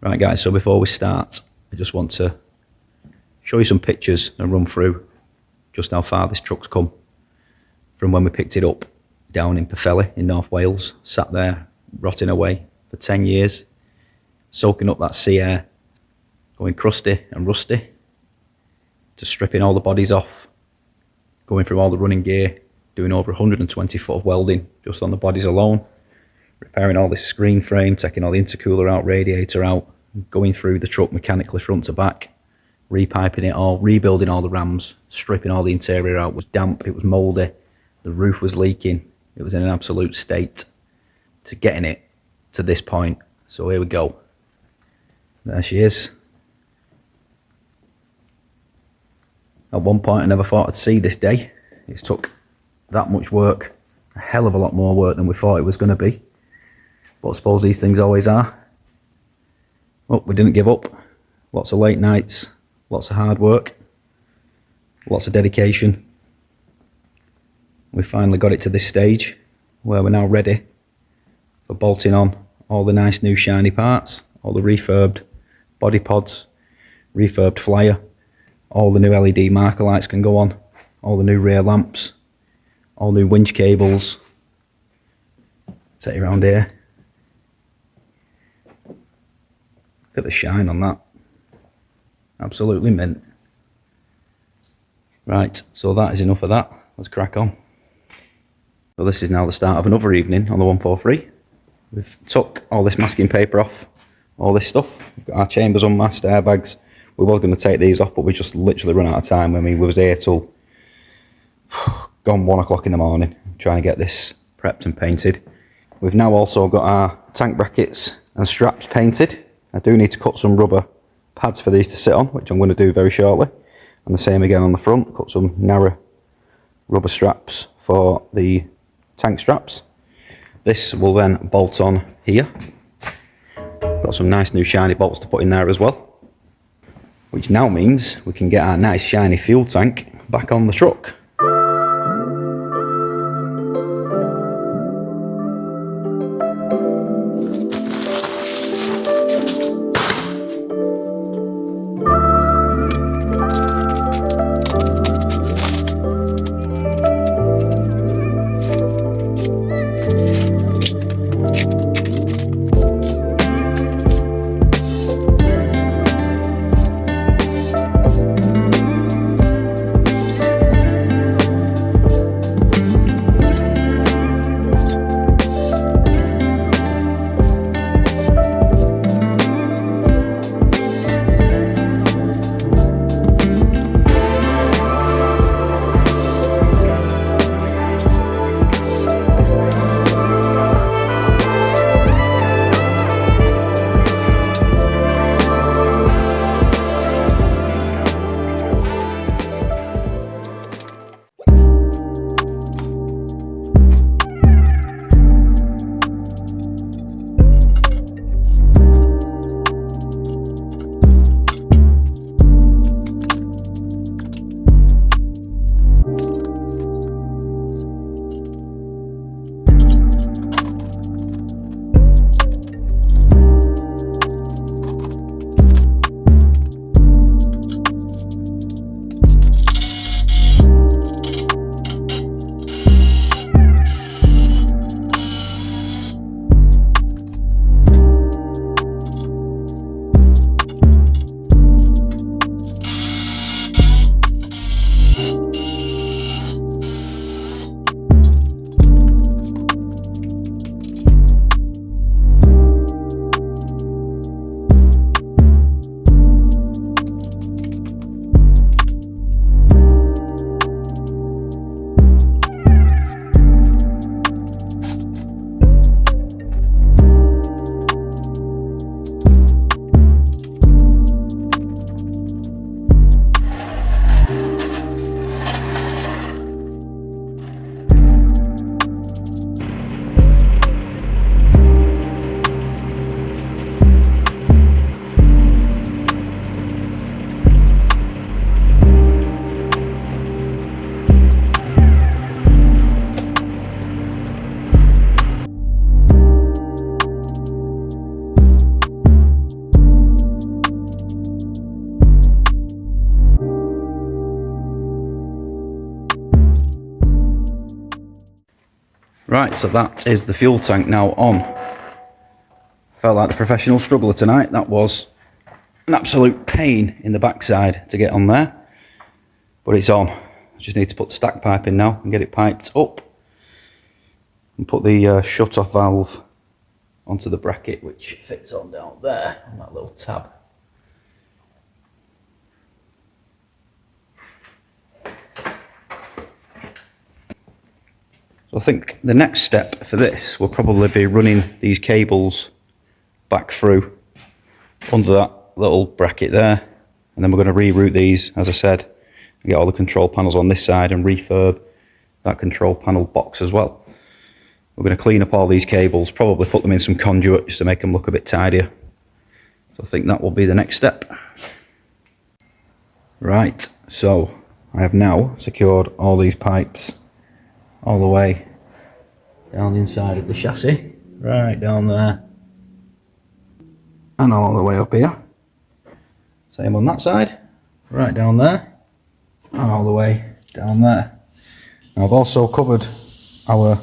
Right guys, so before we start, I just want to show you some pictures and run through just how far this truck's come from when we picked it up down in Pwllheli in North Wales. Sat there rotting away for 10 years, soaking up that sea air, going crusty and rusty, to stripping all the bodies off, going through all the running gear, doing over 120 foot of welding just on the bodies alone, repairing all this screen frame, taking all the intercooler out, radiator out, going through the truck mechanically front to back, repiping it all, rebuilding all the rams, stripping all the interior out. It was damp, it was mouldy, the roof was leaking, it was in an absolute state, to getting it to this point. So here we go. There she is. At one point I never thought I'd see this day. It's took that much work, a hell of a lot more work than we thought it was going to be. But I suppose these things always are. Well, we didn't give up. Lots of late nights, lots of hard work, lots of dedication. We finally got it to this stage where we're now ready for bolting on all the nice new shiny parts, all the refurbed body pods, refurbed flyer, all the new LED marker lights can go on, all the new rear lamps, all new winch cables. Take you around here. Look at the shine on that. Absolutely mint. Right, so that is enough of that. Let's crack on. So this is now the start of another evening on the 143. We've took all this masking paper off, all this stuff. We've got our chambers unmasked, airbags. We were going to take these off, but we just literally run out of time. I mean, we was here till gone 1 o'clock in the morning, trying to get this prepped and painted. We've now also got our tank brackets and straps painted. I do need to cut some rubber pads for these to sit on, which I'm going to do very shortly. And the same again on the front, cut some narrow rubber straps for the tank straps. This will then bolt on here. Got some nice new shiny bolts to put in there as well, which now means we can get our nice shiny fuel tank back on the truck. Right, so that is the fuel tank now on. Felt like the professional struggler tonight. That was an absolute pain in the backside to get on there. But it's on. I just need to put the stack pipe in now and get it piped up. And put the shut-off valve onto the bracket, which fits on down there, on that little tab. So I think the next step for this will probably be running these cables back through under that little bracket there, and then we're going to reroute these, as I said, and get all the control panels on this side and refurb that control panel box as well. We're going to clean up all these cables, probably put them in some conduit just to make them look a bit tidier. So I think that will be the next step. Right, so I have now secured all these pipes all the way down the inside of the chassis, right down there, and all the way up here. Same on that side, right down there, and all the way down there. Now I've also covered our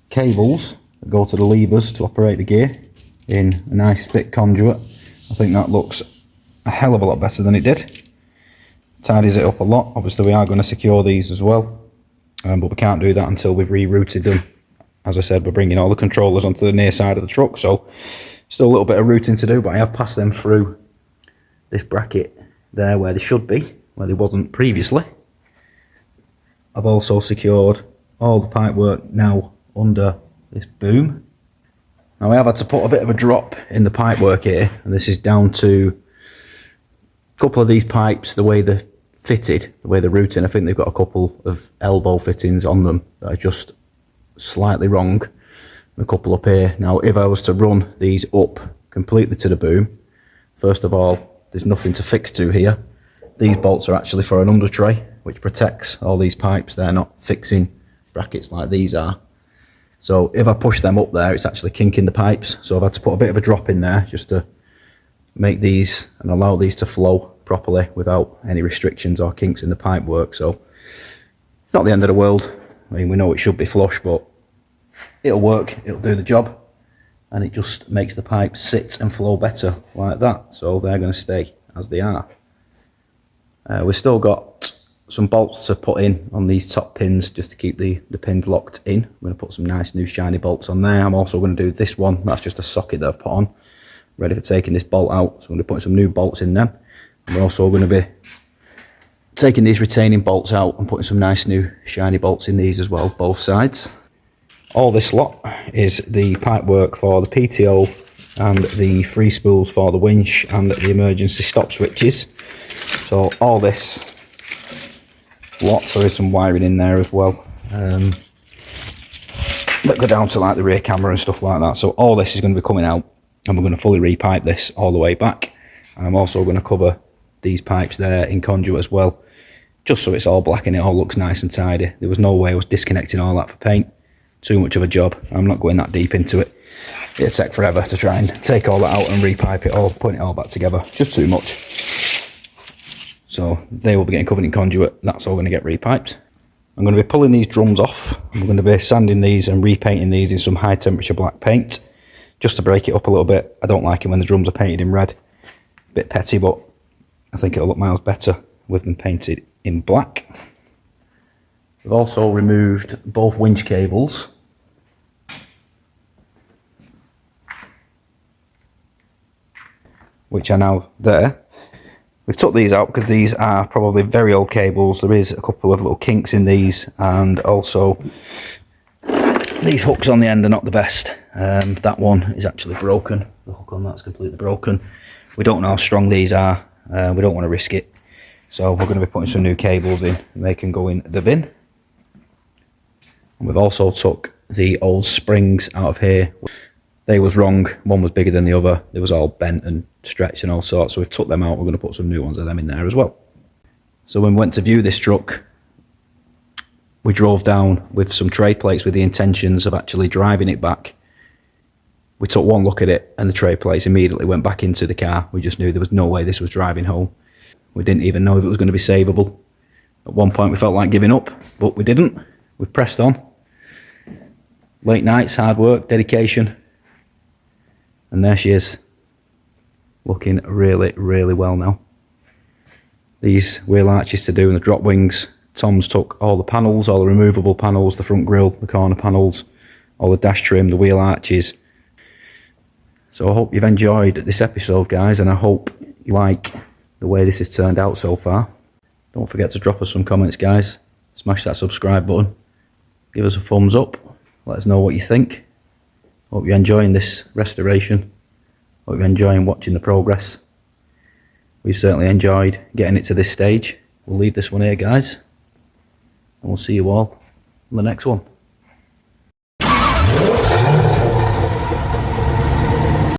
cables that go to the levers to operate the gear in a nice thick conduit. I think that looks a hell of a lot better than it did. Tidies it up a lot. Obviously we are going to secure these as well. But we can't do that until we've rerouted them. As I said, we're bringing all the controllers onto the near side of the truck, so still a little bit of routing to do, but I have passed them through this bracket there where they should be, where they wasn't previously. I've also secured all the pipework now under this boom. Now I have had to put a bit of a drop in the pipework here, and this is down to a couple of these pipes, the way they're fitted, the way they're routing. I think they've got a couple of elbow fittings on them that are just slightly wrong. A couple up here. Now if I was to run these up completely to the boom, first of all, there's nothing to fix to here. These bolts are actually for an under tray, which protects all these pipes. They're not fixing brackets like these are. So if I push them up there, it's actually kinking the pipes. So I've had to put a bit of a drop in there just to make these and allow these to flow properly without any restrictions or kinks in the pipe work. So it's not the end of the world. I mean, we know it should be flush, but it'll work, it'll do the job, and it just makes the pipes sit and flow better like that. So they're going to stay as they are. We've still got some bolts to put in on these top pins just to keep the pins locked in. I'm going to put some nice new shiny bolts on there. I'm also going to do this one. That's just a socket that I've put on, ready for taking this bolt out. So I'm going to put some new bolts in them. And we're also going to be taking these retaining bolts out and putting some nice new shiny bolts in these as well, both sides. All this lot is the pipework for the PTO and the free spools for the winch and the emergency stop switches. So all this lot, so there's some wiring in there as well that go down to like the rear camera and stuff like that. So all this is going to be coming out, and we're going to fully repipe this all the way back. And I'm also going to cover these pipes there in conduit as well, just so it's all black and it all looks nice and tidy. There was no way I was disconnecting all that for paint. Too much of a job. I'm not going that deep into it. It'd take forever to try and take all that out and repipe it all, put it all back together. Just too much. So they will be getting covered in conduit. That's all going to get repiped. I'm going to be pulling these drums off. I'm going to be sanding these and repainting these in some high temperature black paint, just to break it up a little bit. I don't like it when the drums are painted in red. Bit petty, but I think it'll look miles better with them painted in black. We've also removed both winch cables. Which are now there. We've took these out because these are probably very old cables. There is a couple of little kinks in these, and also these hooks on the end are not the best. That one is actually broken. The hook on that's completely broken. We don't know how strong these are. We don't want to risk it. So we're going to be putting some new cables in, and they can go in the bin. And we've also took the old springs out of here. They was wrong. One was bigger than the other. They was all bent and stretched and all sorts. So we've took them out. We're going to put some new ones of them in there as well. So when we went to view this truck, we drove down with some tray plates with the intentions of actually driving it back. We took one look at it and the tray plates immediately went back into the car. We just knew there was no way this was driving home. We didn't even know if it was going to be savable. At one point we felt like giving up, but we didn't. We pressed on. Late nights, hard work, dedication. And there she is. Looking really, really well now. These wheel arches to do and the drop wings. Tom's took all the panels, all the removable panels, the front grille, the corner panels, all the dash trim, the wheel arches. So I hope you've enjoyed this episode, guys, and I hope you like the way this has turned out so far. Don't forget to drop us some comments, guys. Smash that subscribe button. Give us a thumbs up. Let us know what you think. Hope you're enjoying this restoration. Hope you're enjoying watching the progress. We've certainly enjoyed getting it to this stage. We'll leave this one here, guys. And we'll see you all on the next one.